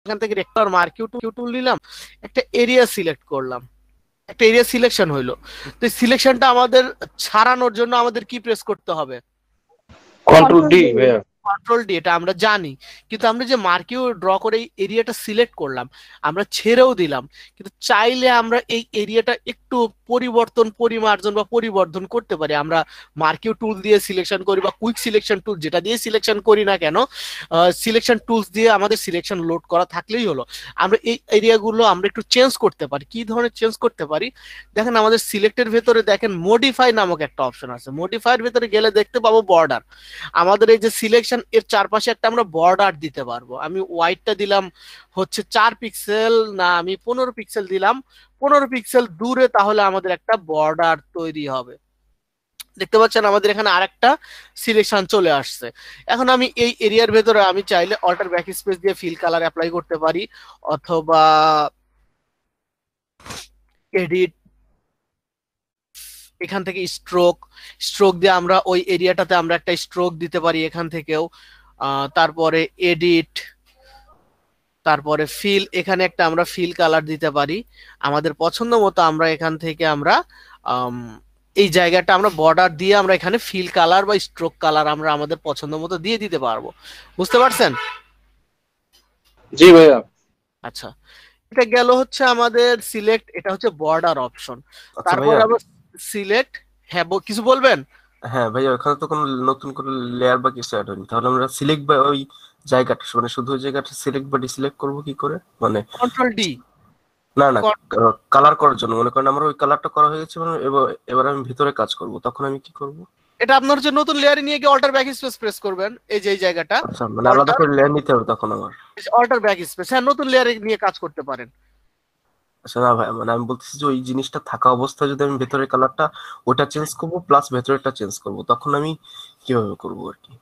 এখান থেকে রেক্টর মার্কিউ টুল নিলাম, একটা এরিয়া সিলেক্ট করলাম, একটা এরিয়া সিলেকশন হইলো। তো এই সিলেকশনটা আমাদের ছাড়ানোর জন্য আমাদের কি প্রেস করতে হবে? কন্ট্রোল ডি ভাইয়া। কন্ট্রোল ডি, এটা আমরা জানি। কিন্তু আমরা যে মার্কিউ ড্র করে এই এরিয়াটা সিলেক্ট করলাম, আমরা ছেড়েও দিলাম, কিন্তু চাইলে আমরা এই এরিয়াটা একটু পরিমার্জন বা পরিবর্ধন করতে পারি। আমরা মার্কিউ টুল দিয়ে সিলেকশন করি বা কুইক সিলেকশন টুল, যেটা দিয়ে সিলেকশন করি না কেন, সিলেকশন টুলস দিয়ে আমাদের সিলেকশন লোড করা থাকলেই হলো। আমরা এই এরিয়াগুলো আমরা একটু চেঞ্জ করতে পারি। কি ধরনের চেঞ্জ করতে পারি? দেখেন আমাদের সিলেক্টের ভেতরে দেখেন মডিফাই নামক একটা অপশন আছে। মডিফাইয়ের ভেতরে গেলে দেখতে পাবো বর্ডার। আমাদের এই যে সিলেকশন, এর চারপাশে একটা আমরা বর্ডার দিতে পারবো। আমি ওয়াইডটা দিলাম হচ্ছে 4 পিক্সেল, না আমি 15 পিক্সেল দিলাম, 15 পিক্সেল দূরে, তাহলে আমাদের একটা বর্ডার তৈরি হবে। দেখতে পাচ্ছেন আমাদের এখানে আরেকটা সিলেকশন চলে আসছে। এখন আমি এই এরিয়ার ভেতরে আমি চাইলে অল্টার ব্যাক স্পেস দিয়ে ফিল কালার অ্যাপ্লাই করতে পারি, অথবা এডিট, এখান থেকে স্ট্রোক, স্ট্রোক দিয়ে আমরা ওই এরিয়াটাতে আমরা একটা স্ট্রোক দিতে পারি এখান থেকেও। তারপরে এডিট, তারপরে ফিল, এখানে একটা আমরা ফিল কালার দিতে পারি আমাদের পছন্দ মতো। আমরা এখান থেকে আমরা আম, এই জায়গাটা আমরা বর্ডার দিয়ে আমরা এখানে ফিল কালার বা স্ট্রোক কালার আমরা আমাদের পছন্দ মতো দিয়ে দিতে পারবো। বুঝতে পারছেন? জি ভাইয়া। আচ্ছা, এটা গেল হচ্ছে আমাদের সিলেক্ট, এটা হচ্ছে বর্ডার অপশন। আচ্ছা তারপরে ভাইয়া। আবার সিলেক্ট, হ্যাঁ কিছু বলবেন? হ্যাঁ ভাইয়া, ওখানে তো কোনো নতুন কোনো লেয়ার বা কিছু অ্যাড হয়নি, তাহলে আমরা সিলেক্ট বা ওই জায়গাটা মানে শুধু ওই জায়গাটা সিলেক্ট বা ডিসিলেক্ট করবো কি করে মানে? Control D. না না, কালার করার জন্য মনে করেন আমার ওই কালারটা করা হয়ে গেছে, মানে এবার এবার আমি ভিতরে কাজ করব, তখন আমি কি করব? এটা আপনার হচ্ছে নতুন লেয়ারে নিয়ে গিয়ে অল্টার ব্যাক স্পেস প্রেস করবেন, এই যে এই জায়গাটা আচ্ছা, মানে আলাদা অল্টার, করে লেয়ার নিতে হবে তখন আমার? অল্টার ব্যাক স্পেস, হ্যাঁ নতুন লেয়ারে নিয়ে কাজ করতে পারেন। আচ্ছা না ভাই, মানে আমি বলতেছি যে ওই জিনিসটা থাকা অবস্থায় যদি আমি ভেতরের কালারটা ওটা চেঞ্জ করব প্লাস ভেতরেরটা চেঞ্জ করব, তখন আমি কিভাবে করব আর কি?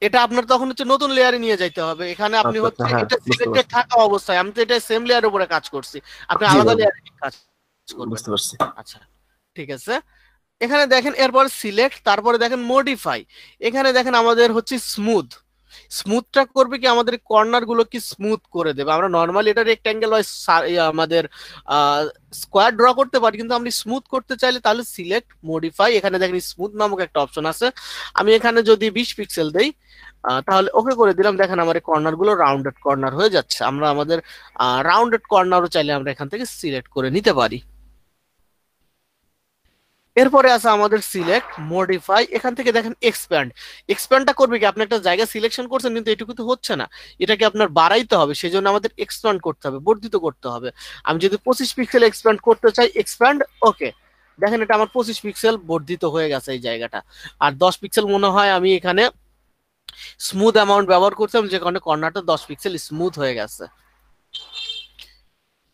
এটা আপনার তখন হচ্ছে নতুন লেয়ারে নিয়ে যাইতে হবে। এখানে আপনি আচ্ছা আচ্ছা, হচ্ছে হ্যাঁ এটা বুঝতে সিলেক্টেড পারছি। থাকা অবস্থায়, আমি তো এটা সেম লেয়ারের উপরে কাজ করছি, আপনি জি আলাদা ভাই, লেয়ারে কাজ করবেন। বুঝতে পারছি। আচ্ছা, ঠিক আছে। এখানে দেখেন এরপর সিলেক্ট, তারপরে দেখেন মডিফাই। এখানে দেখেন আমাদের হচ্ছে স্মুথ, স্মুথটা করবে কি আমাদের কর্নার গুলো কি স্মুথ করে দেবে। আমরা নর্মালি এটা রেক্ট্যাঙ্গেল হয় আমাদের স্কোয়ার ড্র করতে পারি, কিন্তু আমরা স্মুথ করতে চাইলে তাহলে সিলেক্ট মডিফাই, এখানে দেখেন স্মুথ নামক একটা অপশন আছে। আমি এখানে যদি 20 পিক্সেল দেই, তাহলে ওকে করে দিলাম, দেখেন আমার কর্নার গুলো রাউন্ডেড কর্নার হয়ে যাচ্ছে। আমরা আমাদের রাউন্ডেড কর্নারও চাইলে আমরা এখান থেকে সিলেক্ট করে নিতে পারি। এরপরে আছে আমাদের সিলেক্ট মডিফাই, এখান থেকে দেখেন এক্সপ্যান্ড। এক্সপ্যান্ডটা করবে কি, আপনি একটা জায়গা সিলেকশন করছেন কিন্তু এটুকু তো হচ্ছে না, এটাকে আপনার বাড়াইতে হবে, সেজন্য আমাদের এক্সপ্যান্ড করতে হবে, বর্ধিত করতে হবে। আমি যদি 25 পিক্সেল এক্সপ্যান্ড করতে চাই, এক্সপ্যান্ড, ওকে, দেখেন এটা আমার 25 পিক্সেল বর্ধিত হয়ে গেছে এই জায়গাটা। আর 10 পিক্সেল মনে হয় আমি এখানে স্মুথ অ্যামাউন্ট ব্যবহার করছিলাম, যে কারণে কর্নারটা 10 পিক্সেল স্মুথ হয়ে গেছে।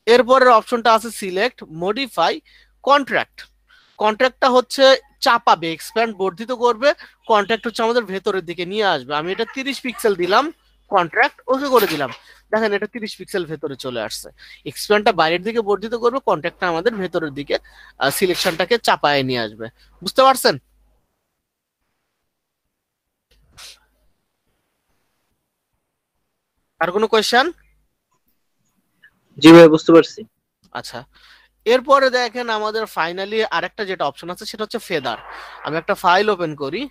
এরপরের অপশনটা আছে সিলেক্ট মডিফাই কন্ট্রাক্ট। কন্ট্রাক্টটা হচ্ছে চাপাবে, এক্সপ্যান্ড বর্ধিত করবে, কন্ট্রাক্ট হচ্ছে আমাদের ভেতরের দিকে নিয়ে আসবে। আমি এটা 30 পিক্সেল দিলাম, কন্ট্রাক্ট ওকে করে দিলাম, দেখেন এটা 30 পিক্সেল ভেতরে চলে আসছে। এক্সপ্যান্ডটা বাইরের দিকে বর্ধিত করবে, কন্ট্রাক্টটা আমাদের ভেতরের দিকে সিলেকশনটাকে চাপায় নিয়ে আসবে। বুঝতে পারছেন? আর কোনো কোয়েশ্চেন? জি ভাই, বুঝতে পারছি। আচ্ছা, এরপরে দেখেন আমাদের ফাইনালি আরেকটা যেটা অপশন আছে সেটা হচ্ছে ফেদার। আমি একটা ফাইল ওপেন করি।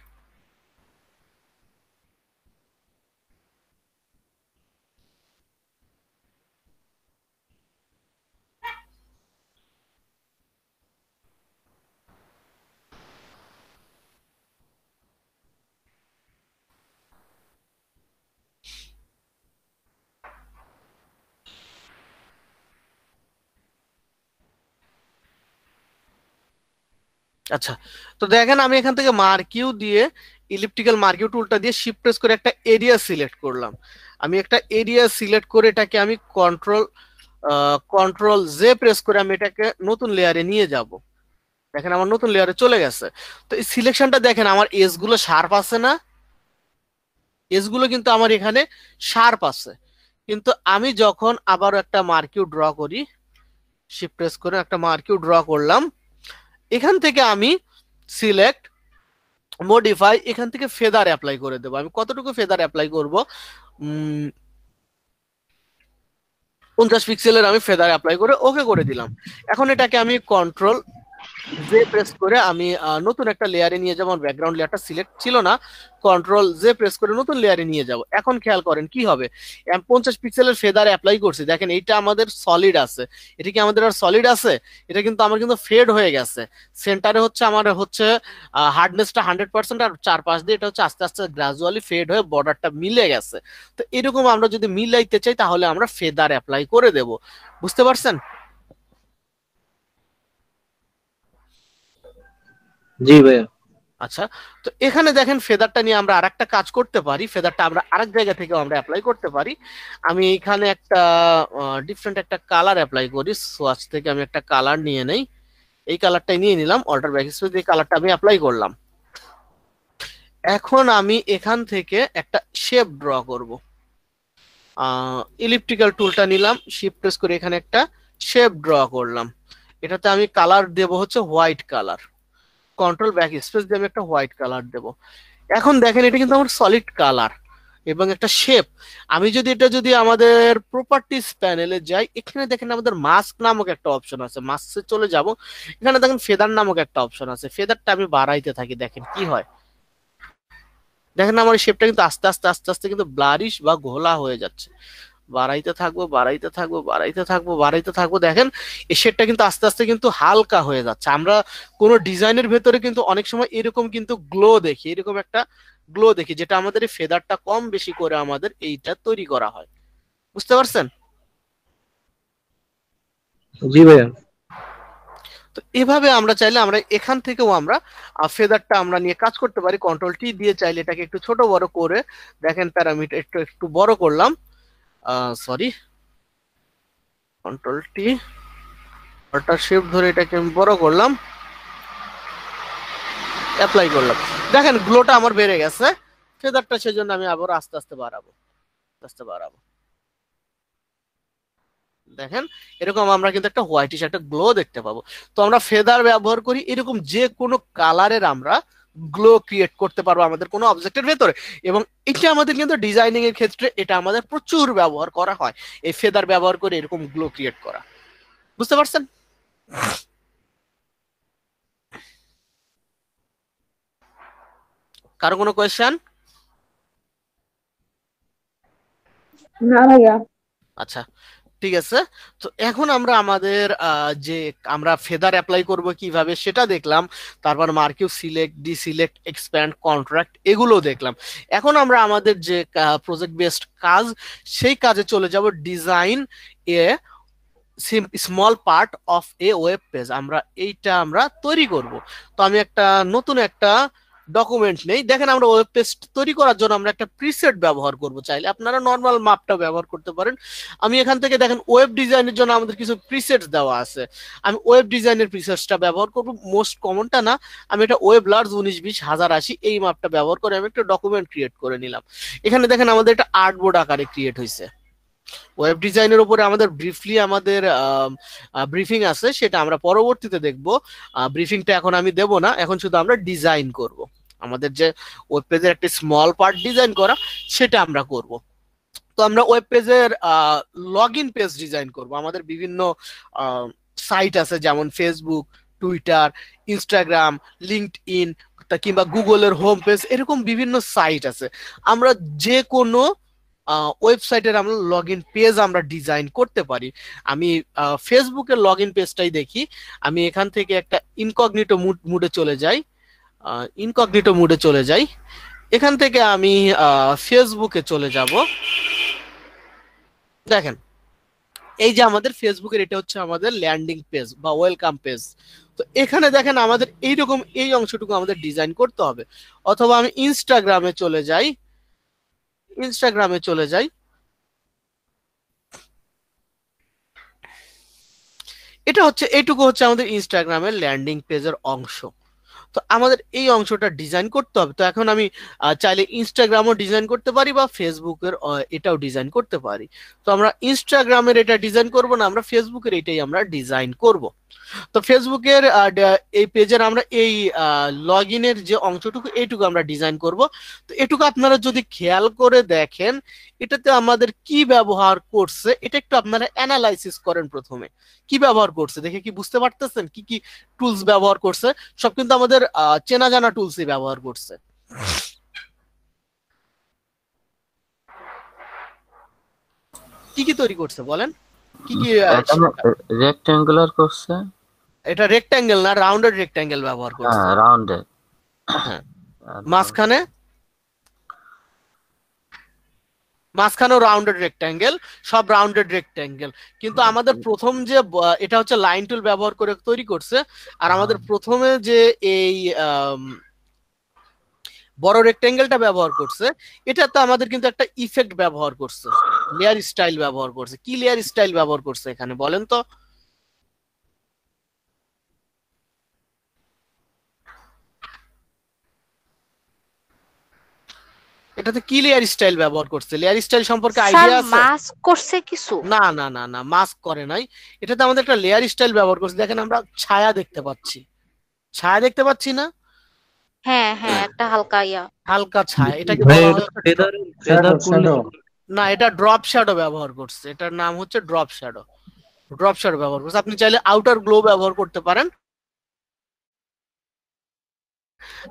আচ্ছা, তো দেখেন আমি এখান থেকে মার্কিউ দিয়ে, ইলিপ্টিক্যাল মার্কিউ টুলটা দিয়ে শিফট প্রেস করে একটা এরিয়া সিলেক্ট করলাম। আমি একটা এরিয়া সিলেক্ট করে এটাকে আমি কন্ট্রোল জে প্রেস করে আমি এটাকে নতুন লেয়ারে নিয়ে যাব। দেখেন আমার নতুন লেয়ারে চলে গেছে। তো এই সিলেকশনটা দেখেন আমার এজ গুলো শার্প আছে না? এজ গুলো কিন্তু আমার এখানে শার্প আছে। কিন্তু আমি যখন আবার একটা মার্কিউ ড্র করি, শিফট প্রেস করে একটা মার্কিউ ড্র করলাম, এখান থেকে আমি সিলেক্ট মডিফাই, এখান থেকে ফেদার অ্যাপ্লাই করে দেবো। আমি কতটুকু ফেদার অ্যাপ্লাই করব? 50 পিক্সেলের আমি ফেদার অ্যাপ্লাই করে ওকে করে দিলাম। এখন এটাকে আমি কন্ট্রোল জে প্রেস করে আমি নতুন একটা লেয়ারে নিয়ে যাবো। আমার ব্যাকগ্রাউন্ড লেয়ারটা সিলেক্ট ছিল না, কন্ট্রোল জে প্রেস করে নতুন লেয়ারে নিয়ে যাব। এখন খেয়াল করেন কি হবে, 50 পিক্সেলের ফেদার অ্যাপ্লাই করছি, দেখেন এইটা আমাদের সলিড আছে। এটা কি আমাদের আর সলিড আছে? এটা কিন্তু আমার কিন্তু ফেড হয়ে গেছে। সেন্টারে হচ্ছে আমার হচ্ছে হার্ডনেসটা 100%, আর চারপাশ দিয়ে এটা হচ্ছে আস্তে আস্তে গ্রাজুয়ালি ফেড হয়ে বর্ডারটা মিলে গেছে। তো এরকম আমরা যদি মিলাইতে চাই তাহলে আমরা ফেদার অ্যাপ্লাই করে দেব। বুঝতে পারছেন? জি ভাইয়া। আচ্ছা, তো এখানে দেখেন ফেদারটা নিয়ে আমরা আরেকটা কাজ করতে পারি। ফেদারটা আমরা আরেক জায়গা থেকেও আমরা অ্যাপ্লাই করতে পারি। আমি এখানে একটা ডিফারেন্ট একটা কালার অ্যাপ্লাই করি। সোয়াচ থেকে আমি একটা কালার নিয়ে নেই, এই কালারটাই নিয়ে নিলাম, অল্টার ব্যাকস্পেস দিয়ে কালারটা আমি অ্যাপ্লাই করলাম। এখন আমি এখান থেকে একটা শেপ ড্র করব। ইলিপ্টিক্যাল টুলটা নিলাম, শিফট প্রেস করে এখানে একটা শেপ ড্র করলাম। এটাতে আমি কালার দেব হচ্ছে white colour, control back space দিয়ে আমি একটা হোয়াইট কালার দেব। এখন দেখেন এটা কিন্তু আমার সলিড কালার এবং একটা শেপ। আমি যদি এটা যদি আমাদের প্রপার্টিজ প্যানেলে যাই, এখানে দেখেন আমাদের মাস্ক নামক একটা অপশন আছে, মাস্কে চলে যাব। এখানে দেখেন ফেদার নামক একটা অপশন আছে, ফেদারটা আমি বাড়াইতে থাকি, দেখেন কি হয়। দেখেন আমার শেপটা কিন্তু আস্তে আস্তে আস্তে আস্তে কিন্তু ব্লারিশ বা ঘোলা হয়ে যাচ্ছে। বাড়াইতে থাকবো, বাড়াইতে থাকবো, বাড়াইতে থাকবো, বাড়াইতে থাকবো, দেখেন এই শেডটা কিন্তু আস্তে আস্তে কিন্তু হালকা হয়ে যাচ্ছে। আমরা কোনো ডিজাইনের ভেতরে কিন্তু অনেক সময় এরকম কিন্তু গ্লো দেখি, এরকম একটা গ্লো দেখি, যেটা আমাদের এই ফেদারটা কম বেশি করে আমাদের এইটা তৈরি করা হয়। বুঝতে পারছেন? জি ভাইয়া। তো এভাবে আমরা চাইলে আমরা এখান থেকেও আমরা ফেদারটা আমরা নিয়ে কাজ করতে পারি। কন্ট্রোল টি দিয়ে চাইলে এটাকে একটু ছোট বড় করে, দেখেন প্যারামিটার একটু একটু বড় করলাম, sorry, control T, alter shift ধরে এটাকে আমি বড় করলাম, অ্যাপ্লাই করলাম। দেখেন গ্লোটা আমার বেড়ে গেছে। ফেদারটা সেজন্য আমি আবার আস্তে আস্তে বাড়াবো, আস্তে আস্তে বাড়াবো। দেখেন এরকম আমরা কিন্তু একটা হোয়াইটিশ একটা গ্লো দেখতে পাবো। তো আমরা ফেদার ব্যবহার করি এরকম যে কোনো কালারের আমরা গ্লো ক্রিয়েট করতে পারবো আমাদের কোনো অবজেক্টের ভেতরে। এবং এটা আমাদের কিন্তু ডিজাইনিং এর ক্ষেত্রে এটা আমাদের প্রচুর ব্যবহার করা হয়, এই ফেদার ব্যবহার করে এরকম গ্লো ক্রিয়েট করা। বুঝতে পারছেন? কারো কোনো কোয়েশ্চেন? না ভাইয়া। আচ্ছা, ঠিক আছে। তো এখন আমরা আমাদের যে আমরা ফেদার অ্যাপ্লাই করব কিভাবে সেটা দেখলাম, তারপর মার্কিউ সিলেক্ট, ডিসিলেক্ট, এক্সপ্যান্ড, কন্ট্রাক্ট এগুলো দেখলাম। এখন আমরা আমাদের যে প্রজেক্ট বেসড কাজ, সেই কাজে চলে যাব। Design a small part of A web page, আমরা এইটা আমরা তৈরি করব। তো আমি একটা নতুন একটা ডকুমেন্ট নেই। দেখেন আমরা ওয়েব পেজ তৈরি করার জন্য আমরা একটা প্রিসেট ব্যবহার করব, চাইলে আপনারা নর্মাল মাপটা ব্যবহার করতে পারেন। আমি এখান থেকে দেখেন ওয়েব ডিজাইনের জন্য আমাদের কিছু প্রিসেটস দেওয়া আছে, আমি ওয়েব ডিজাইনের প্রিসেটসটা ব্যবহার করব। মোস্ট কমনটা না, আমি এটা ওয়েব লার্জ 1920 1080 এই মাপটা ব্যবহার করে আমি একটা ডকুমেন্ট ক্রিয়েট করে নিলাম। এখানে দেখেন আমাদের একটা আর্টবোর্ড আকারে ক্রিয়েট হয়েছে। ওয়েব ডিজাইনের উপরে আমাদের ব্রিফলি আমাদের ব্রিফিং আছে, সেটা আমরা পরবর্তীতে দেখব। ব্রিফিংটা এখন আমি দেব না, এখন শুধু আমরা ডিজাইন করব। আমাদের যে ওয়েব পেজের একটা স্মল পার্ট ডিজাইন করা, সেটা আমরা করব। তো আমরা ওয়েব পেজের লগ ইন পেজ ডিজাইন করব। আমাদের বিভিন্ন সাইট আছে, যেমন ফেসবুক, টুইটার, ইনস্টাগ্রাম, লিঙ্কডইন, কিংবা গুগলের হোম পেজ, এরকম বিভিন্ন সাইট আছে। আমরা যে কোনো ওয়েবসাইটের আমরা লগ ইন পেজ আমরা ডিজাইন করতে পারি। আমি ফেসবুকের লগ ইন পেজটাই দেখি। আমি এখান থেকে একটা ইনকগনিটো মুডে চলে যাই, ইনকগনিটো মুডে চলে যাই। এখান থেকে আমি ফেসবুকে চলে যাব। দেখেন এই যে আমাদের ফেসবুকের এটা হচ্ছে আমাদের ল্যান্ডিং পেজ বা ওয়েলকাম পেজ। তো এখানে দেখেন আমাদের এইরকম এই অংশটুকু আমাদের ডিজাইন করতে হবে। অথবা আমি ইনস্টাগ্রামে চলে যাই, ইনস্টাগ্রামে চলে যাই। এটা হচ্ছে এইটুকু হচ্ছে আমাদের ইনস্টাগ্রামের ল্যান্ডিং পেজের অংশ। তো আমাদের এই অংশটা ডিজাইন করতে হবে। তো এখন আমি চাইলে ইনস্টাগ্রামও ডিজাইন করতে পারি বা ফেসবুকের এটাও ডিজাইন করতে পারি। তো আমরা ইনস্টাগ্রামের এটা ডিজাইন করব না, আমরা ফেসবুকের এটাই আমরা ডিজাইন করব। তো ফেসবুকের এই পেজের আমরা এই লগ ইনের যে অংশটুকু এইটুকু আমরা ডিজাইন করব। তো এটুকু আপনারা যদি খেয়াল করে দেখেন, এটাতে আমাদের কি ব্যবহার করছে এটা একটু আপনারা অ্যানালাইসিস করেন প্রথমে। কি ব্যবহার করছে দেখে কি বুঝতে পারতেছেন কি কি টুলস ব্যবহার করছে? সব কিন্তু আমাদের চেনা জানা টুলসই ব্যবহার করছে। কি কি তৈরি করছে বলেন? কি কি এখানে রেক্টেঙ্গুলার করছে। এটা রেক্ট্যাঙ্গেল না, রাউন্ডেড রেক্ট্যাঙ্গেল ব্যবহার করছে। হ্যাঁ, রাউন্ডেড। হ্যাঁ, মাঝখানে মাঝখানেও রাউন্ডেড রেক্ট্যাঙ্গেল, সব রাউন্ডেড রেক্ট্যাঙ্গেল। কিন্তু আমাদের প্রথম যে এটা হচ্ছে লাইন টুল ব্যবহার করে তৈরি করছে। আর আমাদের প্রথমে যে এই বড় রেক্ট্যাঙ্গেলটা ব্যবহার করছে, এটাতে আমাদের কিন্তু একটা ইফেক্ট ব্যবহার করছে, লেয়ার স্টাইল ব্যবহার করছে। কি লেয়ার স্টাইল ব্যবহার করছে এখানে বলেন তো? এটাতে কি লেয়ার স্টাইল ব্যবহার করছে? লেয়ার স্টাইল সম্পর্কে স্যার আইডিয়া আছে? মাস্ক করছে কিছু? না না না না, মাস্ক করে নাই। এটাতে আমাদের একটা লেয়ার স্টাইল ব্যবহার করছে। দেখেন আমরা ছায়া দেখতে পাচ্ছি, ছায়া দেখতে পাচ্ছি না? হ্যাঁ হ্যাঁ, একটা হালকা ইয়া। হালকা ছায়া, এটাকে ভাই বলা এটা হয় ফেদার শ্যাডো করলে শ্যাডো না, এটা ড্রপ শ্যাডো ব্যবহার করছে। এটার নাম হচ্ছে ড্রপ শ্যাডো। ড্রপ শ্যাডো ব্যবহার করছে। আপনি চাইলে আউটার গ্লো ব্যবহার করতে পারেন,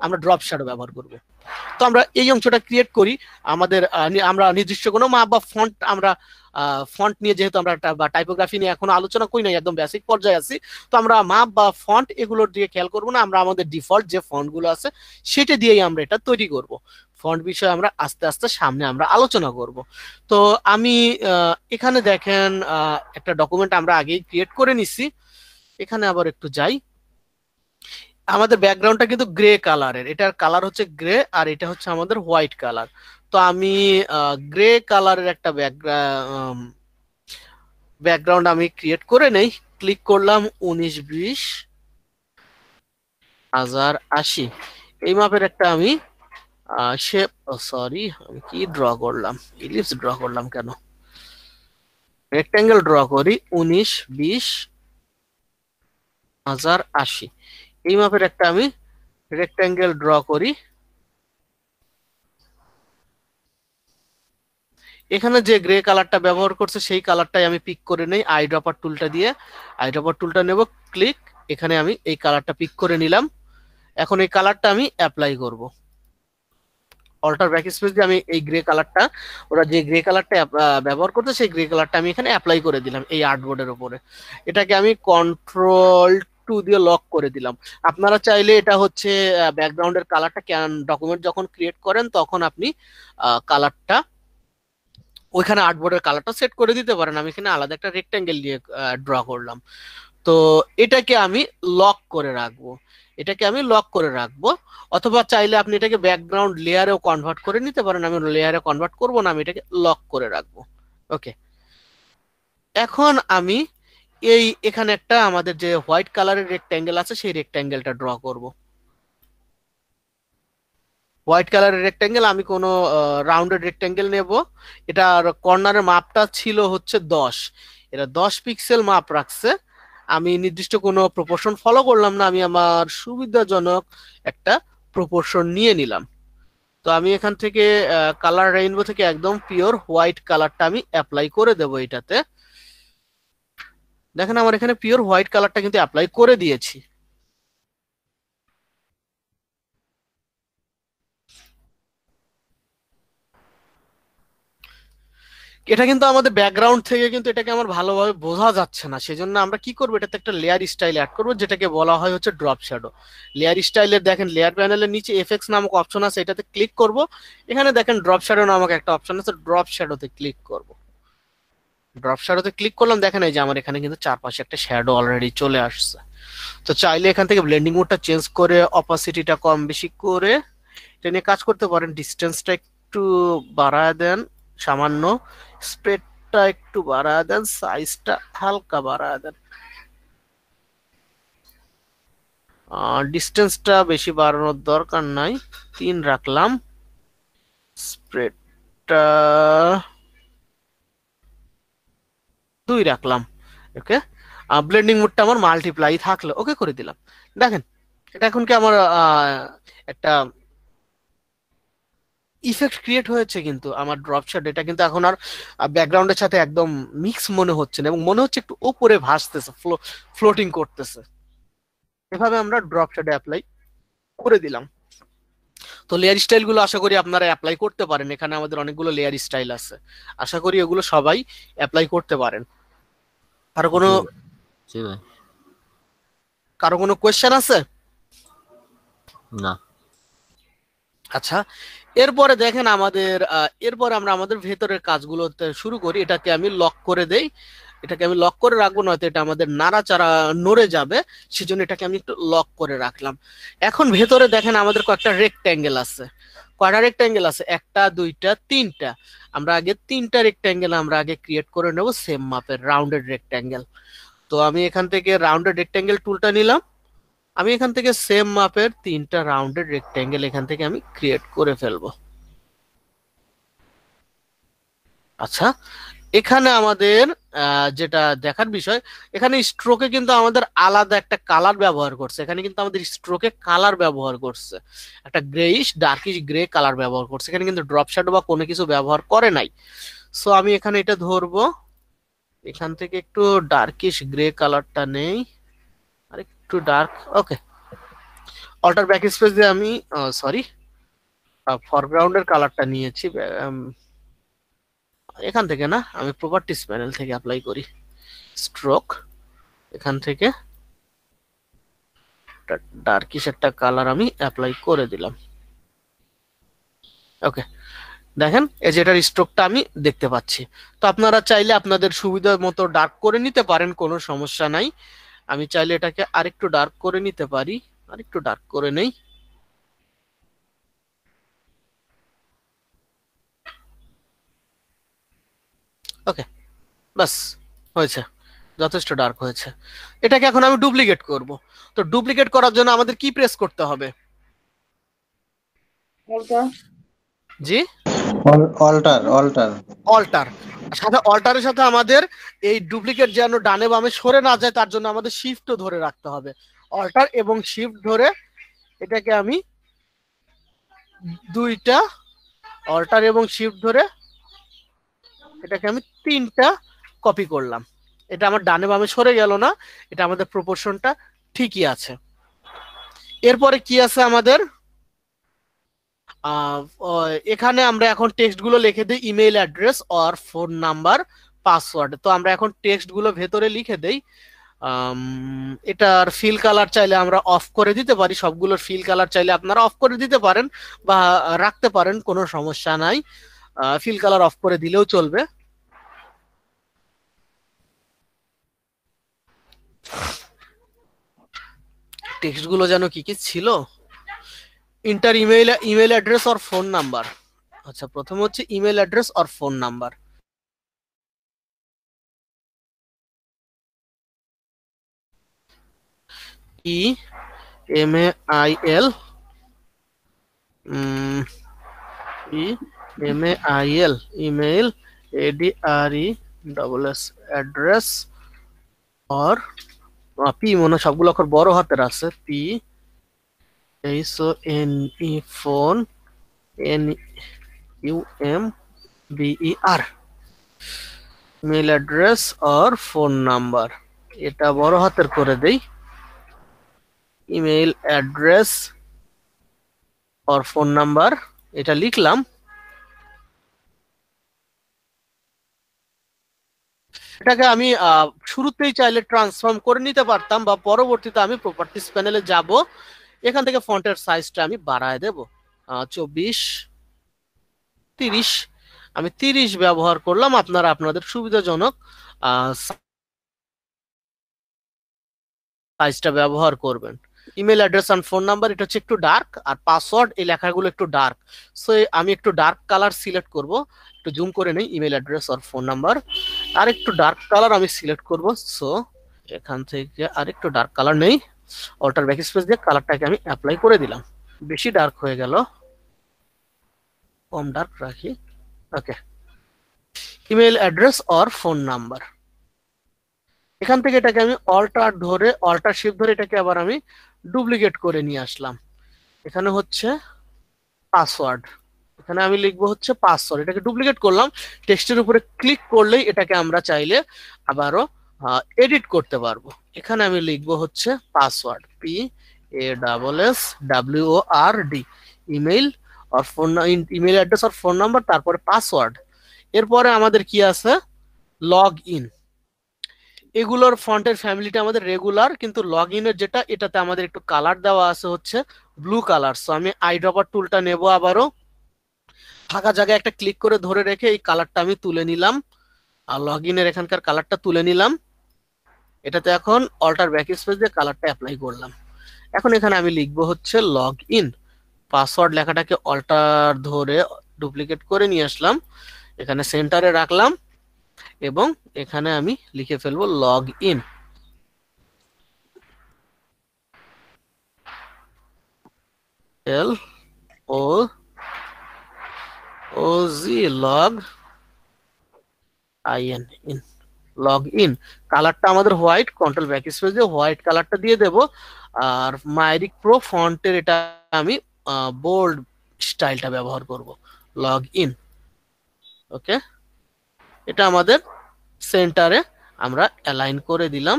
আমরা ড্রপ শ্যাডো ব্যবহার করব। তো আমরা এই অংশটা ক্রিয়েট করি। আমাদের আমরা নির্দিষ্ট কোনো মাপ বা ফন্ট, আমরা ফন্ট নিয়ে যেহেতু আমরা টাইপোগ্রাফি নিয়ে এখনো আলোচনা করি নাই, একদম বেসিক পর্যায়ে আছি, তো আমরা মাপ বা ফন্ট এগুলোর দিকে খেয়াল করবো না। আমরা আমাদের ডিফল্ট যে ফন্ট গুলো আছে সেটা দিয়েই আমরা এটা তৈরি করব। ফন্ট বিষয়ে আমরা আস্তে আস্তে সামনে আমরা আলোচনা করব। তো আমি এখানে দেখেন একটা ডকুমেন্ট আমরা আগেই ক্রিয়েট করে নিছি। এখানে আবার একটু যাই। আমাদের ব্যাকগ্রাউন্ডটা কিন্তু গ্রে কালারের, এটার কালার হচ্ছে গ্রে, আর এটা হচ্ছে আমাদের হোয়াইট কালার। তো আমি গ্রে কালারের একটা ব্যাকগ্রাউন্ড আমি ক্রিয়েট করে নেই। ক্লিক করলাম 19-20-1080 এই মাপের একটা আমি শেপ, সরি আমি কি ড্র করলাম, ইলিপস ড্র করলাম কেন, রেক্টেঙ্গেল ড্র করি 19-20-1080 এই মাপের একটা আমি রেক্টেঙ্গেল ড্র করি। এখানে যে গ্রে কালারটা ব্যবহার করছে সেই কালারটাই আমি পিক করে নেই আই ড্রপার টুলটা দিয়ে। আই ড্রপার টুলটা নেব, ক্লিক, এখানে আমি এই কালারটা পিক করে নিলাম। এখন এই কালারটা আমি অ্যাপ্লাই করব। অল্টার ব্যাকস্পেস দিয়ে আমি এই গ্রে কালারটা, ওরা যে গ্রে কালারটা ব্যবহার করতে সেই গ্রে কালারটা আমি এখানে অ্যাপ্লাই করে দিলাম এই আর্টবোর্ডের উপরে। এটাকে আমি কন্ট্রোল 2 দিয়ে লক করে দিলাম। আপনারা চাইলে এটা হচ্ছে ব্যাকগ্রাউন্ডের কালারটা ডকুমেন্ট যখন ক্রিয়েট করেন তখন আপনি কালারটা ওইখানে আর্টবোর্ডের কালারটা সেট করে দিতে পারেন। আমি এখানে আলাদা একটা রেক্টেঙ্গেল দিয়ে ড্র করলাম। তো এটাকে আমি লক করে রাখবো, এটাকে আমি লক করে রাখবো। অথবা চাইলে আপনি এটাকে ব্যাকগ্রাউন্ড লেয়ারেও কনভার্ট করে নিতে পারেন। আমি লেয়ারে কনভার্ট করব না, আমি এটাকে লক করে রাখবো। ওকে, এখন আমি এখানে একটা আমাদের যে হোয়াইট কালারের রেক্টেঙ্গেল আছে সেই রেক্টেঙ্গেলটা ড্র করব। হোয়াইট কালারের রেক্টেঙ্গেল আমি কোনো রাউন্ডেড রেক্টেঙ্গেল নেব। এটার কর্নারের মাপটা ছিল হচ্ছে 10, এটা 10 পিক্সেল মাপ রাখছে। আমি নির্দিষ্ট কোনো প্রপোর্শন ফলো করলাম না, আমি আমার সুবিধাজনক একটা প্রপোর্শন নিয়ে নিলাম। তো আমি এখান থেকে কালার রেইনবো থেকে একদম পিওর হোয়াইট কালারটা আমি অ্যাপ্লাই করে দেবো এটাতে। দেখেন আমার এখানে পিওর হোয়াইট কালারটা কিন্তু অ্যাপ্লাই করে দিয়েছি। এটা কিন্তু আমাদের ব্যাকগ্রাউন্ড থেকে কিন্তু এটাকে আমার ভালোভাবে বোঝা যাচ্ছে না, সেজন্য আমরা কি করবো, এটাতে একটা লেয়ার স্টাইল অ্যাড করবো যেটাকে বলা হয় হচ্ছে ড্রপ শ্যাডো। লেয়ার স্টাইলের দেখেন লেয়ার প্যানেলের নিচে এফএক্স নামক অপশন আছে, এটাতে ক্লিক করব। এখানে দেখেন ড্রপ শ্যাডো নামক একটা অপশন আছে, ড্রপ শ্যাডোতে ক্লিক করব। ড্রপ শ্যাডোতে ক্লিক করলাম, দেখেন এই যে আমার এখানে কিন্তু চারপাশে একটা শ্যাডো অলরেডি চলে আসছে। তো চাইলে এখান থেকে ব্লেন্ডিং মোডটা চেঞ্জ করে অপাসিটিটা কম বেশি করে এটা নিয়ে কাজ করতে পারেন। ডিস্টেন্সটা একটু বাড়ায় দেন সামান্য, স্প্রেডটা একটু বাড়ায় দেন, সাইজটা হালকা বাড়ায় দেন, ডিস্টেন্সটা বেশি বাড়ানোর দরকার নাই, 3 রাখলাম, স্প্রেডটা 2 রাখলাম। ওকে, ব্লেন্ডিং মোডটা আমার মাল্টিপ্লাই থাকলো, ওকে করে দিলাম। দেখেন এটা এখন কি আমার একটা ইফেক্ট ক্রিয়েট হয়েছে, কিন্তু আমার ড্রপ শ্যাডো এটা কিন্তু এখন আর ব্যাকগ্রাউন্ডের সাথে একদম মিক্স মনে হচ্ছে না, এবং মনে হচ্ছে একটু উপরে ভাসতেছে, ফ্লোটিং করতেছে। এভাবে আমরা ড্রপ শ্যাডো অ্যাপ্লাই করে দিলাম। তো লেয়ার স্টাইল গুলো আশা করি আপনারা অ্যাপ্লাই করতে পারেন। এখানে আমাদের অনেকগুলো লেয়ার স্টাইল আছে, আশা করি এগুলো সবাই অ্যাপ্লাই করতে পারেন। আর কোনো জি ভাই। কারো কোনো কোয়েশ্চেন আছে? না। আচ্ছা, এরপরে দেখেন আমাদের এরপরে আমরা আমাদের ভেতরের কাজগুলোতে শুরু করি। এটাকে আমি লক করে দেই, এটাকে আমি লক করে রাখবো, নয়তো এটা আমাদের নাড়াচাড়া নড়ে যাবে, সেজন্য এটাকে আমি একটু লক করে রাখলাম। এখন ভেতরে দেখেন আমাদের কয়েকটা রেক্ট্যাঙ্গেল আছে। কয়টা রেক্ট্যাঙ্গেল আছে? একটা, দুইটা, তিনটা। আমরা আগে তিনটা রেক্ট্যাঙ্গেল আমরা আগে ক্রিয়েট করে নেব, সেম মাপের রাউন্ডেড রেক্ট্যাঙ্গেল। তো আমি এখান থেকে রাউন্ডেড রেক্ট্যাঙ্গেল টুলটা নিলাম, আমি এখান থেকে সেম মাপের তিনটা রাউন্ডেড রেক্ট্যাঙ্গেল এখান থেকে আমি ক্রিয়েট করে ফেলবো। আচ্ছা, এখানে আমাদের যেটা দেখার বিষয়, এখানে স্ট্রোকে কিন্তু আমাদের আলাদা একটা কালার ব্যবহার করছে। এখানে কিন্তু আমাদের স্ট্রোকে কালার ব্যবহার করছে, একটা গ্রেইশ ডার্কিশ গ্রে কালার ব্যবহার করছে। এখানে কিন্তু ড্রপ শ্যাডো বা কোনো কিছু ব্যবহার করে নাই। সো আমি এখানে এটা ধরবো, এখান থেকে একটু ডার্কিশ গ্রে কালারটা নেই, আর একটু ডার্ক। ওকে, অল্টার ব্যাক স্পেস দিয়ে আমি সরি ফরগ্রাউন্ডের কালারটা নিয়েছি। এখান থেকে না, আমি প্রপার্টিস প্যানেল থেকে অ্যাপ্লাই করি। স্ট্রোক, এখান থেকে ডার্কিশ একটা কালার আমি অ্যাপ্লাই করে দিলাম। ওকে, দেখেন এই যে এটার স্ট্রোকটা আমি দেখতে পাচ্ছি। তো আপনারা চাইলে আপনাদের সুবিধা মতো ডার্ক করে নিতে পারেন, কোনো সমস্যা নাই। আমি চাইলে এটাকে আরেকটু ডার্ক করে নিতে পারি, আরেকটু ডার্ক করে নেই। ওকে, বাস হয়েছে, যথেষ্ট ডার্ক হয়েছে। এটাকে এখন আমি ডুপ্লিকেট করব। তো ডুপ্লিকেট করার জন্য আমাদের কি প্রেস করতে হবে? জি, অল্টার অল্টার অল্টার। সাথে অল্টারের সাথে আমাদের এই ডুপ্লিকেট যেন ডানে বামে সরে না যায়, তার জন্য আমাদের শিফটও ধরে রাখতে হবে। অল্টার এবং শিফট ধরে এটাকে আমি দুইটা, অল্টার এবং শিফট ধরে এটাকে আমি তিনটা কপি করলাম। এটা আমার ডানে বামে সরে গেল না, এটা আমাদের প্রপোর্শনটা ঠিকই আছে। এরপরে কি আছে আমাদের? এখানে আমরা এখন টেক্সট গুলো লিখে দিই, email address or phone number, password. তো আমরা এখন টেক্সট গুলো ভেতরে লিখে দেই। এটার ফিল কালার চাইলে আমরা অফ করে দিতে পারি, সবগুলোর ফিল কালার চাইলে আপনারা অফ করে দিতে পারেন বা রাখতে পারেন, কোনো সমস্যা নাই। ফিল কালার অফ করে দিলেও চলবে। টেক্সট গুলো যেন কি কি ছিল? Inter email address or phone number. আচ্ছা, প্রথম হচ্ছে email address or phone number. EMAIL EMAIL email ADRESS address or P, মনে হয় সবগুলো অক্ষর বড় হাতের আছে। PHONE phone NUMBER email address or phone number. এটা বড় হাতের করে দেই, email address or phone number, এটা লিখলাম। এটাকে আমি শুরুতেই চাইলে ট্রান্সফর্ম করে নিতে পারতাম, বা পরবর্তীতে আমি প্রপার্টিস প্যানেলে যাব, এখান থেকে ফন্টের সাইজটা আমি বাড়ায় দেব 24, 30। আমি 30 ব্যবহার করলাম, আপনারা আপনাদের সুবিধাজনক সাইজটা ব্যবহার করবেন। Email address and phone number, এটা হচ্ছে একটু ডার্ক, আর পাসওয়ার্ড এই লেখাগুলো একটু ডার্ক। সো আমি একটু ডার্ক কালার সিলেক্ট করব, একটু জুম করে নেই, ইমেল অ্যাড্রেস আর ফোন নাম্বার, আর একটু ডার্ক কালার আমি সিলেক্ট করব। সো এখান থেকে আর একটু ডার্ক কালার নেই, অল্টার ব্যাক স্পেস দিয়ে কালারটাকে আমি অ্যাপ্লাই করে দিলাম। বেশি ডার্ক হয়ে গেল, কম ডার্ক রাখি। Okay, email address or phone number. এখান থেকে এটাকে আমি অল্টার শিফট ধরে এটাকে আবার আমি ডুপ্লিকেট করে নিয়ে আসলাম। এখানে হচ্ছে পাসওয়ার্ড, এখানে আমি লিখবো হচ্ছে পাসওয়ার্ড, এটাকে ডুপ্লিকেট করলাম, টেক্সটের উপরে ক্লিক করলেই এটাকে আমরা চাইলে আবারও এডিট করতে পারবো। এখানে আমি লিখবো হচ্ছে পাসওয়ার্ড, PASSWORD, ইমেইল আর ফোন, ইমেইল অ্যাড্রেস আর ফোন নাম্বার, তারপরে পাসওয়ার্ড। এরপরে আমাদের কি আছে, লগ ইন। এগুলোর ফন্টের ফ্যামিলিটা আমাদের রেগুলার, কিন্তু লগ ইনের যেটা, এটাতে আমাদের একটু কালার দেওয়া আছে হচ্ছে ব্লু কালার। সো আমি আইড্রপার টুলটা নেব, আবারও ফাঁকা জায়গায় একটা ক্লিক করে ধরে রেখে এই কালারটা আমি তুলে নিলাম, আর লগ ইনের এখানকার কালারটা তুলে নিলাম। এটাতে এখন অল্টার ব্যাক স্পেস দিয়ে কালারটা অ্যাপ্লাই করলাম। এখন এখানে আমি লিখবো হচ্ছে লগ ইন, পাসওয়ার্ড লেখাটাকে অল্টার ধরে ডুপ্লিকেট করে নিয়ে আসলাম, এখানে সেন্টারে রাখলাম এবং এখানে আমি লিখে ফেলবো log in. LOG log IN, in, log in. কালারটা আমাদের হোয়াইট, কন্ট্রোল ব্যাক স্পেস দিয়ে হোয়াইট কালারটা দিয়ে দেব। আর মাইরিক প্রো ফন্টের এটা আমি বোল্ড স্টাইলটা ব্যবহার করব, লগ ইন। ওকে, এটা আমাদের সেন্টারে আমরা অ্যালাইন করে দিলাম।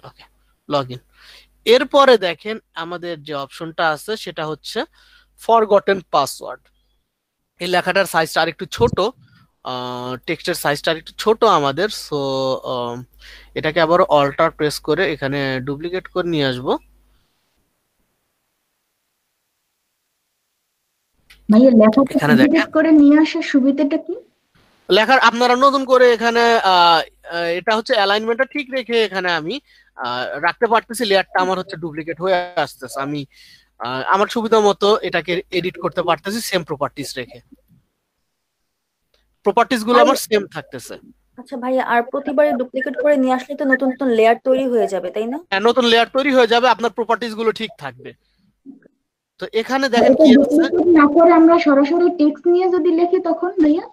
ওকে, লগ ইন। এরপরে দেখেন আমাদের যে অপশনটা আছে সেটা হচ্ছে ফরগটেন পাসওয়ার্ড। এই লেখাটার সাইজটা আরেকটু ছোট, টেক্সটের সাইজটা আরেকটু ছোট আমাদের। সো এটাকে আবার অল্টার প্রেস করে এখানে ডুপ্লিকেট করে নিয়ে আসবো। ভাইয়া লেখাটা এখানে দেখেন ডুপ্লিকেট করে নিয়ে আসার সুবিধাটা কি? লেখার আপনারা নতুন করে এখানে এটা হচ্ছে অ্যালাইনমেন্টটা ঠিক রেখে এখানে আমি রাখতে পারতেছি, লেয়ারটা আমার হচ্ছে ডুপ্লিকেট হয়ে আসতেছে। আমি আমার সুবিধা মতো এটাকে এডিট করতে পারতেছি সেম প্রপার্টিজ রেখে, প্রপার্টিজ গুলো আমার সেম থাকতেছে। আচ্ছা ভাইয়া, আর প্রতিবারে ডুপ্লিকেট করে নিয়ে আসলে তো নতুন নতুন লেয়ার তৈরি হয়ে যাবে, তাই না? হ্যাঁ, নতুন লেয়ার তৈরি হয়ে যাবে, আপনার প্রপার্টিজ গুলো ঠিক থাকবে। তো এখানে দেখেন এটা কি আছে, ডুপ্লিকেট না করে আমরা সরাসরি টেক্সট নিয়ে যদি লিখি তখন ভাইয়া?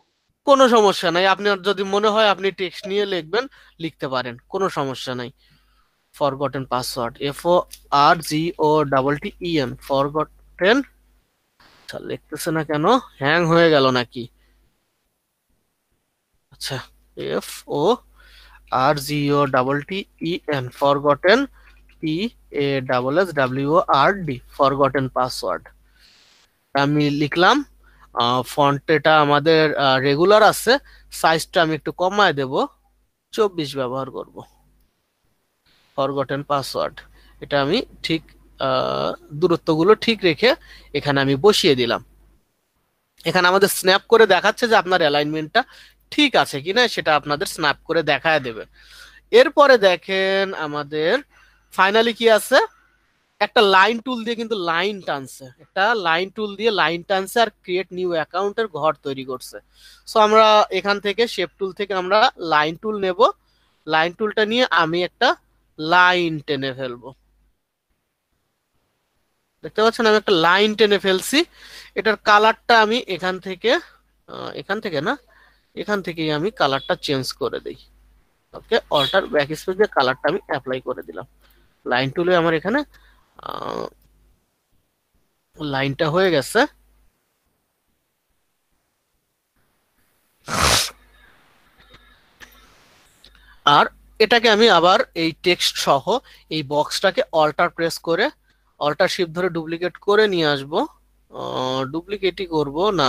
কোনো সমস্যা নাই, আপনার যদি মনে হয় আপনি টেক্সট নিয়ে লিখবেন, লিখতে পারেন, কোনো সমস্যা নাই। Forgotten password, FORGOTTEN, forgotten. আচ্ছা, লিখতেছে না কেন, হ্যাং হয়ে গেল নাকি? আচ্ছা, FORGOTTEN, forgotten, PASSWORD, forgotten password. আমি লিখলাম। ফন্ট এটা আমাদের রেগুলার আছে, সাইজটা আমি একটু কমায় দেব, 24 ব্যবহার করব। ফরগটেন পাসওয়ার্ড, এটা আমি ঠিক দূরত্বগুলো ঠিক রেখে এখানে আমি বসিয়ে দিলাম। এখানে আমাদের স্ন্যাপ করে দেখাচ্ছে যে আপনার অ্যালাইনমেন্টটা ঠিক আছে কিনা, সেটা আপনাদের স্ন্যাপ করে দেখায় দেবে। এরপরে দেখেন আমাদের ফাইনালি কি আছে, একটা লাইন টুল দিয়ে কিন্তু লাইন টানছে, একটা লাইন টুল দিয়ে লাইন টানছে আর ক্রিয়েট নিউ অ্যাকাউন্টের ঘর তৈরি করছে। সো আমরা এখান থেকে শেপ টুল থেকে আমরা লাইন টুল নেব, লাইন টুলটা নিয়ে আমি একটা লাইন টেনে ফেলবো। দেখতে পাচ্ছেন আমি একটা লাইন টেনে ফেলছি। এটার কালারটা আমি এখান থেকে না, এখান থেকেই আমি কালারটা চেঞ্জ করে দিই। ওকে, অল্টার ব্যাক স্পেস দিয়ে কালারটা আমি অ্যাপ্লাই করে দিলাম। লাইন টুলে আমার এখানে লাইনটা হয়ে গেছে। আর এটাকে আমি আবার এই টেক্সট সহ এই বক্সটাকে অল্টার প্রেস করে অল্টার শিফট ধরে ডুপ্লিকেট করে নিয়ে আসব। ডুপ্লিকেটই করব না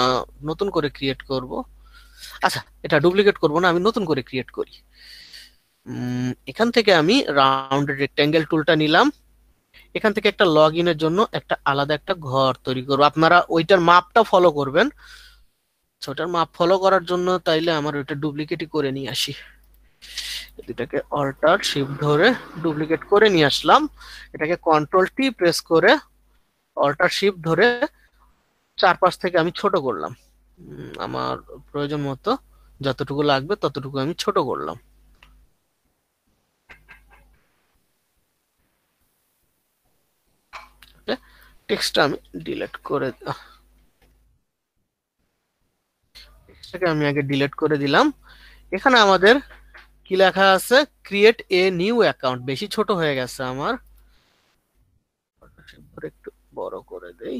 নতুন করে ক্রিয়েট করব? আচ্ছা, এটা ডুপ্লিকেট করব না, আমি নতুন করে ক্রিয়েট করি। এখান থেকে আমি রাউন্ড রেক্ট্যাঙ্গেল টুলটা নিলাম, এখান থেকে একটা লগ ইনের জন্য একটা আলাদা একটা ঘর তৈরি করবো। আপনারা ওইটার মাপটা ফলো করবেন। ওটার মাপ ফলো করার জন্য তাইলে আমার ওইটা ডুপ্লিকেটই করে নিয়ে আসি। এটাকে অল্টার শিফট ধরে ডুপ্লিকেট করে নিয়ে আসলাম। এটাকে কন্ট্রোল টি প্রেস করে অল্টার শিফট ধরে চারপাশ থেকে আমি ছোট করলাম। আমার প্রয়োজন মতো যতটুকু লাগবে ততটুকু আমি ছোট করলাম। টেক্সটটা আমি ডিলিট করে টেক্সটটাকে আমি আগে ডিলিট করে দিলাম। এখানে আমাদের কি লেখা আছে, ক্রিয়েট এ নিউ অ্যাকাউন্ট। বেশি ছোট হয়ে গেছে আমার, একটু বড় করে দেই।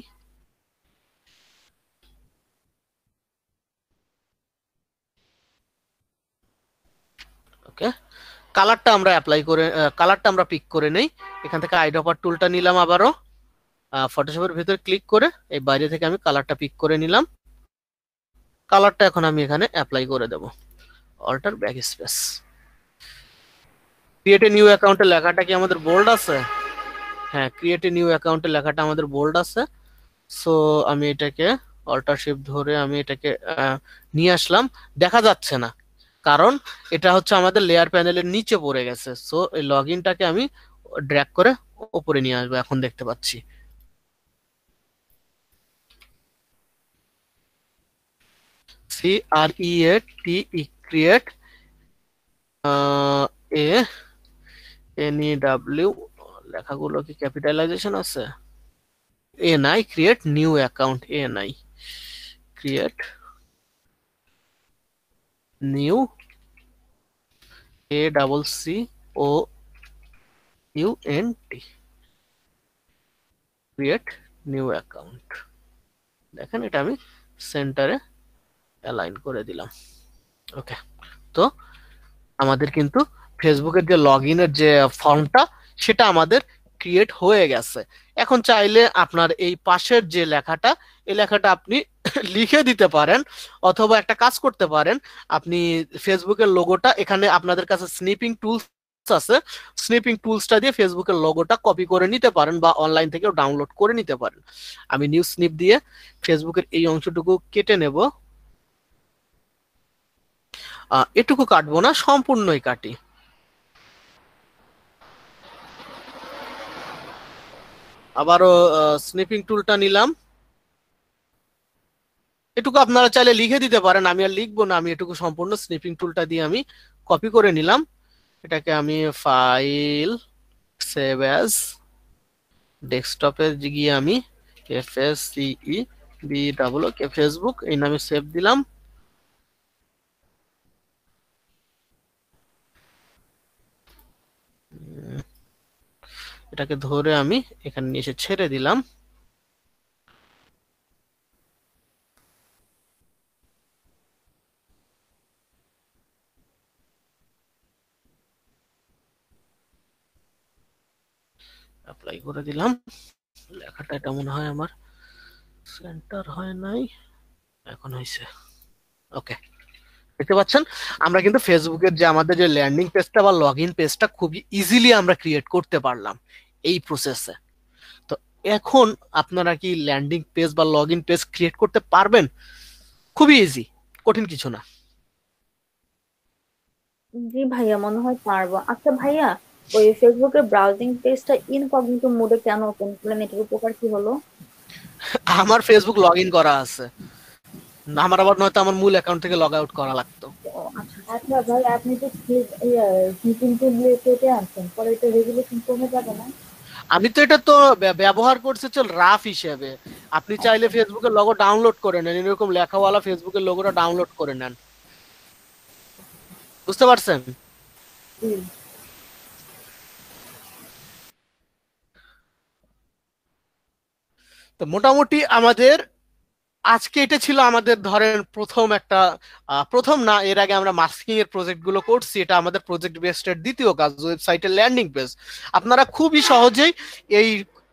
ওকে, কালারটা আমরা অ্যাপ্লাই করে কালারটা আমরা পিক করে নেই। এখান থেকে আইড্রপার টুলটা নিলাম, আবারও ফটোশপের ভিতরে ক্লিক করে এই বাইরে থেকে আমি কালারটা পিক করে নিলাম। কালারটা এখন আমি এখানে অ্যাপ্লাই করে দেব। Alter backspace. Create a new অ্যাকাউন্টের লেখাটা কি আমাদের বোল্ড আছে? হ্যাঁ, ক্রিয়েট এ নিউ অ্যাকাউন্টের লেখাটা আমাদের বোল্ড আছে। সো আমি এটাকে অল্টার শিফট ধরে আমি এটাকে নিয়ে আসলাম। দেখা যাচ্ছে না, কারণ এটা হচ্ছে আমাদের লেয়ার প্যানেলের নিচে পড়ে গেছে। সো এই লগ ইনটাকে আমি ড্র্যাগ করে উপরে নিয়ে আসবো। এখন দেখতে পাচ্ছি। CREATE ক্রিয়েট NEW, লেখাগুলো কি ক্যাপিটালাইজেশন আছে? NI create new account, NI create new ACCOUNT create new account. দেখেন এটা আমি সেন্টারে অ্যালাইন করে দিলাম। ওকে, তো আমাদের কিন্তু ফেসবুকের যে লগ ইনের যে ফর্মটা সেটা আমাদের ক্রিয়েট হয়ে গেছে। এখন চাইলে আপনার এই পাশের যে লেখাটা, এই লেখাটা আপনি লিখে দিতে পারেন, অথবা একটা কাজ করতে পারেন, আপনি ফেসবুকের লোগোটা এখানে আপনাদের কাছে স্নিপিং টুলস আছে, স্নিপিং টুলসটা দিয়ে ফেসবুকের লোগোটা কপি করে নিতে পারেন বা অনলাইন থেকেও ডাউনলোড করে নিতে পারেন। আমি নিউ স্নিপ দিয়ে ফেসবুকের এই অংশটুকু কেটে নেব। এটুকু কাটবো না, সম্পূর্ণই কাটি। আবারও স্নিপিং টুলটা নিলাম। এটুকু আপনারা চাইলে লিখে দিতে পারেন, আমি আর লিখবো না। আমি এটুকু সম্পূর্ণ স্নিপিং টুলটা দিয়ে আমি কপি করে নিলাম। এটাকে আমি ফাইল, সেভ অ্যাজ, ডেস্কটপে গিয়ে আমি FSCEBOOK ফেসবুক এই নামে সেভ দিলাম। এটাকে ধরে আমি এখানে নিয়ে এসে ছেড়ে দিলাম। অ্যাপ্লাই করে দিলাম। লেখাটা এটা মনে হয় আমার সেন্টার হয় নাই, এখন হয়েছে। ওকে, দেখতে পাচ্ছেন আমরা কিন্তু ফেসবুকের যে আমাদের যে ল্যান্ডিং পেজটা বা লগ ইন পেজটা খুবই ইজিলি আমরা ক্রিয়েট করতে পারলাম এই প্রসেসে। তো এখন আপনারা কি ল্যান্ডিং পেজ বা লগ ইন পেজ ক্রিয়েট করতে পারবেন? খুবই ইজি, কঠিন কিছু না। জি ভাইয়া, মনে হয় পারবো। আচ্ছা ভাইয়া, ওই ফেসবুকের ব্রাউজিং পেজটা ইনকগনিটো মোডে কেন ওপেন করলেন? এটার উপকার কি হলো? আমার ফেসবুক লগ ইন করা আছে, আমার আবার নয়তো আমার মূল অ্যাকাউন্ট থেকে লগ আউট করা লাগতো। ও আচ্ছা আচ্ছা ভাই, আপনি তো স্নিপিংটা নিয়ে কেটে আনছেন, পরে এটা রেজুলেশন কমে যাবে না? আমি তো এটা তো ব্যবহার করছি চল রাফ হিসেবে। আপনি চাইলে ফেসবুকের লোগো ডাউনলোড করে নেন, এরকম লেখাওয়ালা ফেসবুকের লোগোটা ডাউনলোড করে নেন। বুঝতে পারছেন? হুম। তো মোটামুটি আমাদের আজকে এটা ছিল আমাদের ধরেন প্রথম একটা প্রথম না, এর আগে আমরা মাস্কিং এর প্রজেক্ট গুলো করছি। এটা আমাদের প্রজেক্ট বেসড দ্বিতীয় কাজ, ওয়েবসাইটের ল্যান্ডিং পেজ। আপনারা খুবই সহজেই এই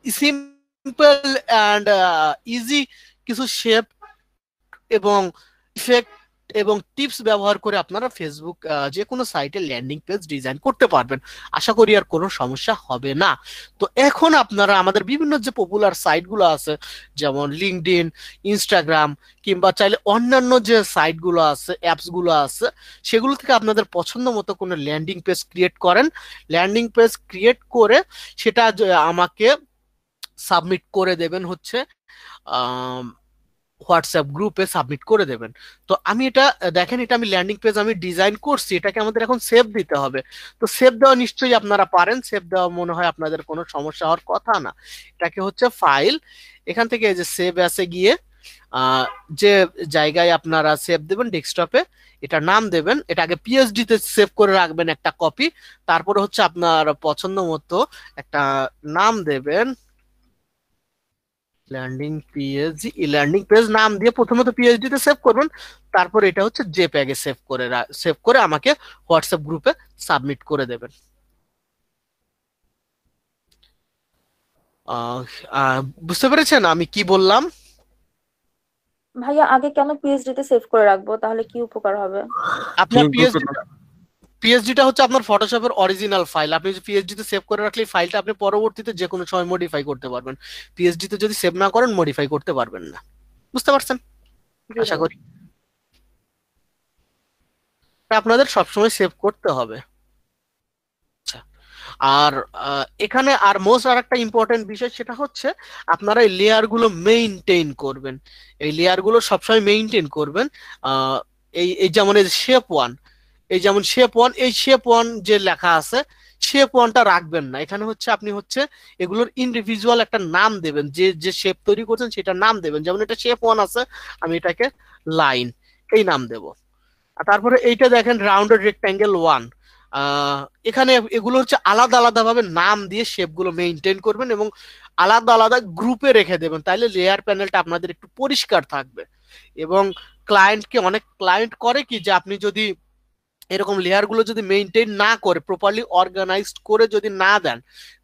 সিম্পল অ্যান্ড ইজি কিছু শেপ এবং ইফেক্ট এবং টিপস ব্যবহার করে আপনারা ফেসবুক যে কোনো সাইটে ল্যান্ডিং পেজ ডিজাইন করতে পারবেন। আশা করি আর কোনো সমস্যা হবে না। তো এখন আপনারা আমাদের বিভিন্ন যে পপুলার সাইটগুলো আছে, যেমন লিঙ্কডইন, ইনস্টাগ্রাম, কিংবা চাইলে অন্যান্য যে সাইটগুলো আছে, অ্যাপসগুলো আছে, সেগুলো থেকে আপনাদের পছন্দ মতো কোনো ল্যান্ডিং পেজ ক্রিয়েট করেন। ল্যান্ডিং পেজ ক্রিয়েট করে সেটা আমাকে সাবমিট করে দেবেন হচ্ছে হোয়াটসঅ্যাপ গ্রুপে সাবমিট করে দেবেন। তো আমি এটা দেখেন, এটা আমি ল্যান্ডিং পেজ আমি ডিজাইন করছি, এটাকে আমাদের এখন সেভ দিতে হবে। তো সেভ দেওয়া নিশ্চয়ই আপনারা পারেন, সেভ দেওয়া মনে হয় আপনাদের কোনো সমস্যা হওয়ার কথা না। এটাকে হচ্ছে ফাইল, এখান থেকে এই যে সেভ অ্যাসে গিয়ে যে জায়গায় আপনারা সেভ দেবেন ডেস্কটপে, এটা নাম দেবেন। এটা আগে পিএইচডি তে সেভ করে রাখবেন একটা কপি, তারপরে হচ্ছে আপনার পছন্দ মতো একটা নাম দেবেন, ল্যান্ডিং পিএইচডি, ল্যান্ডিং পেজ নাম দিয়ে প্রথমে তো পিএইচডি তে সেভ করবেন, তারপর এটা হচ্ছে জেপ্যাগে সেভ করে আমাকে হোয়াটসঅ্যাপ গ্রুপে সাবমিট করে দেবেন। আহ, বুঝতে পেরেছেন আমি কি বললাম? ভাইয়া আগে কেন পিএইচডি তে সেভ করে রাখবো, তাহলে কি উপকার হবে? আপনার ফেসবুকে পিএইচডিটা হচ্ছে আপনার ফটোশপের অরিজিনাল ফাইল। আপনি যদি পিএইচডি তে সেভ করে রাখলে ফাইলটা আপনি পরবর্তীতে যে কোনো সময় মডিফাই করতে পারবেন। পিএইচডি তে যদি সেভ না করেন মডিফাই করতে পারবেন না। বুঝতে পারছেন জি আশা ভাইয়া। করি। এটা আপনাদের সবসময় সেভ করতে হবে। আচ্ছা, আর এখানে আর মোস্ট আর একটা ইম্পর্টেন্ট বিষয় সেটা হচ্ছে আপনারা এই লেয়ার গুলো মেইনটেইন করবেন। এই লেয়ার গুলো সবসময় মেইনটেইন করবেন। আহ, এই যেমন এই শেপ ওয়ান, এই যেমন শেপ ওয়ান যে লেখা আছে, শেপ ওয়ানটা রাখবেন না। এখানে হচ্ছে আপনি হচ্ছে এগুলোর ইন্ডিভিজুয়াল একটা নাম দেবেন, যে যে শেপ তৈরি করছেন সেটা নাম দেবেন। যেমন এটা শেপ ওয়ান আছে, আমি এটাকে লাইন এই নাম দেব। আর তারপরে এইটা দেখেন রাউন্ডেড রেক্ট্যাঙ্গেল ওয়ান। এখানে এগুলো হচ্ছে আলাদা আলাদা ভাবে নাম দিয়ে শেপ গুলো মেইনটেইন করবেন এবং আলাদা আলাদা গ্রুপে রেখে দেবেন, তাইলে লেয়ার প্যানেলটা আপনাদের একটু পরিষ্কার থাকবে। এবং অনেক ক্লায়েন্ট করে কি, যে আপনি যদি এরকম লেয়ার গুলো যদি মেইনটেইন না করে, প্রপারলি অর্গানাইজড করে যদি না দেন,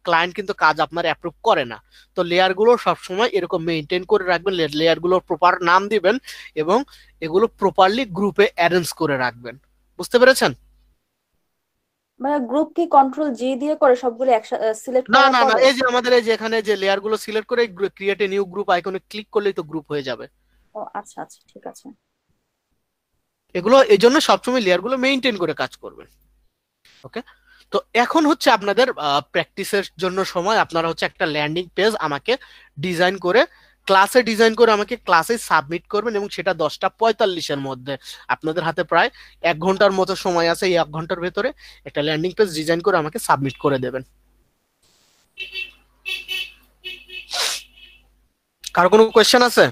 ক্লায়েন্ট কিন্তু কাজ আপনার অ্যাপ্রুভ করে না। তো লেয়ার গুলো সবসময় এরকম মেইনটেইন করে রাখবেন, লেয়ার গুলোর প্রপার নাম দিবেন এবং এগুলো প্রপারলি গ্রুপে অ্যারেঞ্জ করে রাখবেন। বুঝতে পেরেছেন? ভাইয়া গ্রুপ কি কন্ট্রোল জি দিয়ে করে সবগুলো একসাথে সিলেক্ট না করার না না, পরে? এই যে আমাদের এই যে এখানে যে লেয়ার গুলো সিলেক্ট করে ক্রিয়েট এ নিউ গ্রুপ আইকনে ক্লিক করলেই তো গ্রুপ হয়ে যাবে। ও আচ্ছা আচ্ছা, ঠিক আছে। এগুলো এই জন্য সবসময় লেয়ার গুলো মেইনটেইন করে কাজ করবেন। ওকে, তো এখন হচ্ছে আপনাদের প্র্যাকটিসের জন্য সময়। আপনারা হচ্ছে একটা ল্যান্ডিং পেজ আমাকে ডিজাইন করে আমাকে ক্লাসে সাবমিট করবেন এবং সেটা 10:45-এর মধ্যে। আপনাদের হাতে প্রায় 1 ঘন্টার মতো সময় আছে। এই 1 ঘন্টার ভেতরে একটা ল্যান্ডিং পেজ ডিজাইন করে আমাকে সাবমিট করে দেবেন। কারো কোনো কোয়েশ্চেন আছে?